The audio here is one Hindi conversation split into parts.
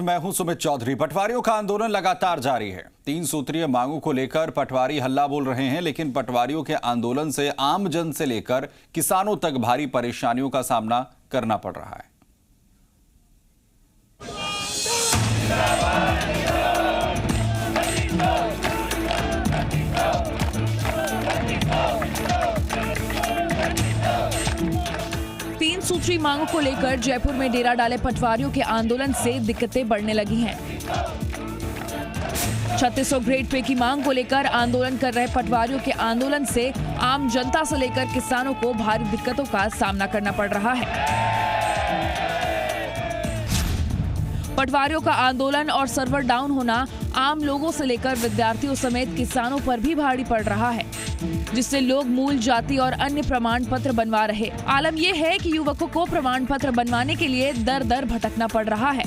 मैं हूं सुमित चौधरी। पटवारियों का आंदोलन लगातार जारी है। 3 सूत्रीय मांगों को लेकर पटवारी हल्ला बोल रहे हैं, लेकिन पटवारियों के आंदोलन से आम जन से लेकर किसानों तक भारी परेशानियों का सामना करना पड़ रहा है। तीन सूत्री मांगों को लेकर जयपुर में डेरा डाले पटवारियों के आंदोलन से दिक्कतें बढ़ने लगी हैं। 3600 ग्रेड पे की मांग को लेकर आंदोलन कर रहे पटवारियों के आंदोलन से आम जनता से लेकर किसानों को भारी दिक्कतों का सामना करना पड़ रहा है। पटवारियों का आंदोलन और सर्वर डाउन होना आम लोगों से लेकर विद्यार्थियों समेत किसानों पर भी भारी पड़ रहा है, जिससे लोग मूल जाति और अन्य प्रमाण पत्र बनवा रहे। आलम यह है कि युवकों को प्रमाण पत्र बनवाने के लिए दर दर भटकना पड़ रहा है,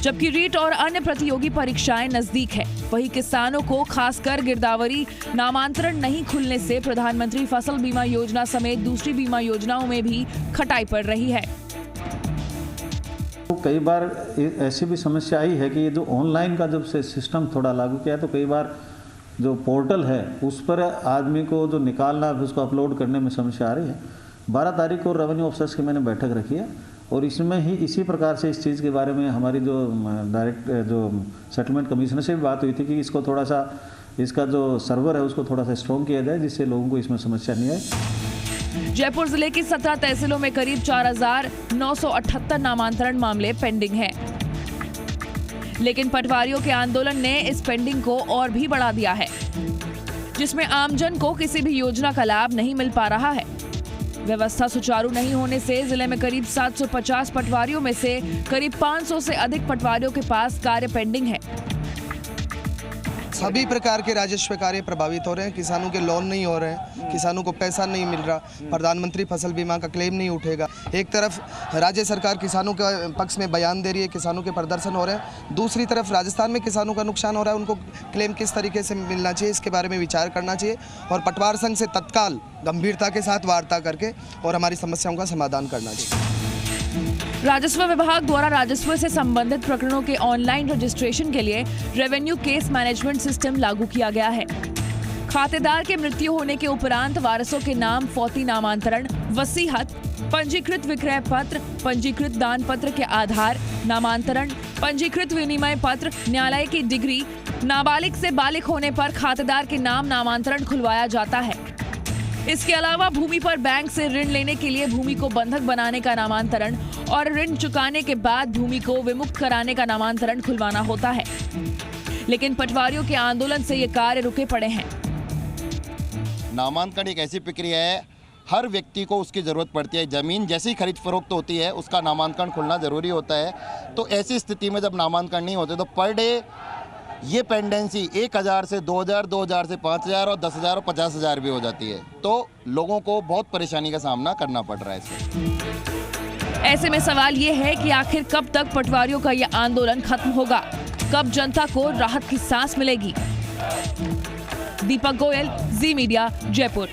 जबकि रीट और अन्य प्रतियोगी परीक्षाएं नजदीक है। वहीं किसानों को खासकर गिरदावरी नामांतरण नहीं खुलने से प्रधानमंत्री फसल बीमा योजना समेत दूसरी बीमा योजनाओं में भी खटाई पड़ रही है। कई बार ऐसी भी समस्या आई है कि ये जो ऑनलाइन का जब से सिस्टम थोड़ा लागू किया है, तो कई बार जो पोर्टल है उस पर आदमी को जो निकालना उसको अपलोड करने में समस्या आ रही है। 12 तारीख को रेवेन्यू ऑफिसर्स की मैंने बैठक रखी है और इसमें ही इसी प्रकार से इस चीज़ के बारे में हमारी जो डायरेक्ट जो सेटलमेंट कमिश्नर से भी बात हुई थी कि इसको थोड़ा सा इसका जो सर्वर है उसको थोड़ा सा स्ट्रॉन्ग किया जाए, जिससे लोगों को इसमें समस्या नहीं आए। जयपुर जिले की 17 तहसीलों में करीब 4978 नामांतरण मामले पेंडिंग हैं। लेकिन पटवारियों के आंदोलन ने इस पेंडिंग को और भी बढ़ा दिया है, जिसमें आमजन को किसी भी योजना का लाभ नहीं मिल पा रहा है। व्यवस्था सुचारू नहीं होने से जिले में करीब 750 पटवारियों में से करीब 500 से अधिक पटवारियों के पास कार्य पेंडिंग है। सभी प्रकार के राजस्व कार्य प्रभावित हो रहे हैं। किसानों के लोन नहीं हो रहे हैं, किसानों को पैसा नहीं मिल रहा, प्रधानमंत्री फसल बीमा का क्लेम नहीं उठेगा। एक तरफ राज्य सरकार किसानों के पक्ष में बयान दे रही है, किसानों के प्रदर्शन हो रहे हैं, दूसरी तरफ राजस्थान में किसानों का नुकसान हो रहा है, उनको क्लेम किस तरीके से मिलना चाहिए इसके बारे में विचार करना चाहिए और पटवार संघ से तत्काल गंभीरता के साथ वार्ता करके और हमारी समस्याओं का समाधान करना चाहिए। राजस्व विभाग द्वारा राजस्व से संबंधित प्रकरणों के ऑनलाइन रजिस्ट्रेशन के लिए रेवेन्यू केस मैनेजमेंट सिस्टम लागू किया गया है। खातेदार के मृत्यु होने के उपरांत वारिसों के नाम फौती नामांतरण, वसीहत, पंजीकृत विक्रय पत्र, पंजीकृत दान पत्र के आधार, नामांतरण, पंजीकृत विनिमय पत्र, न्यायालय की डिग्री, नाबालिग से बालिग होने पर खातेदार के नाम नामांतरण खुलवाया जाता है। इसके अलावा भूमि पर बैंक से ऋण लेने के लिए भूमि को बंधक बनाने का नामांतरण और ऋण चुकाने के बाद भूमि को विमुक्त कराने का नामांतरण खुलवाना होता है। लेकिन पटवारियों के आंदोलन से ये कार्य रुके पड़े हैं। नामांकन एक ऐसी प्रक्रिया है, हर व्यक्ति को उसकी ज़रूरत पड़ती है। ज़मीन जैसी खरीद फरोख्त होती है उसका नामांकन खुलना ज़रूरी होता है। तो ऐसी स्थिति में जब नामांकन नहीं होते तो पर डे ये पेंडेंसी 1000 से 2000, 2000 से 5000 और 10,000 और 50,000 भी हो जाती है। तो लोगों को बहुत परेशानी का सामना करना पड़ रहा है इसमें। ऐसे में सवाल ये है कि आखिर कब तक पटवारियों का ये आंदोलन खत्म होगा, कब जनता को राहत की सांस मिलेगी। दीपक गोयल, जी मीडिया, जयपुर।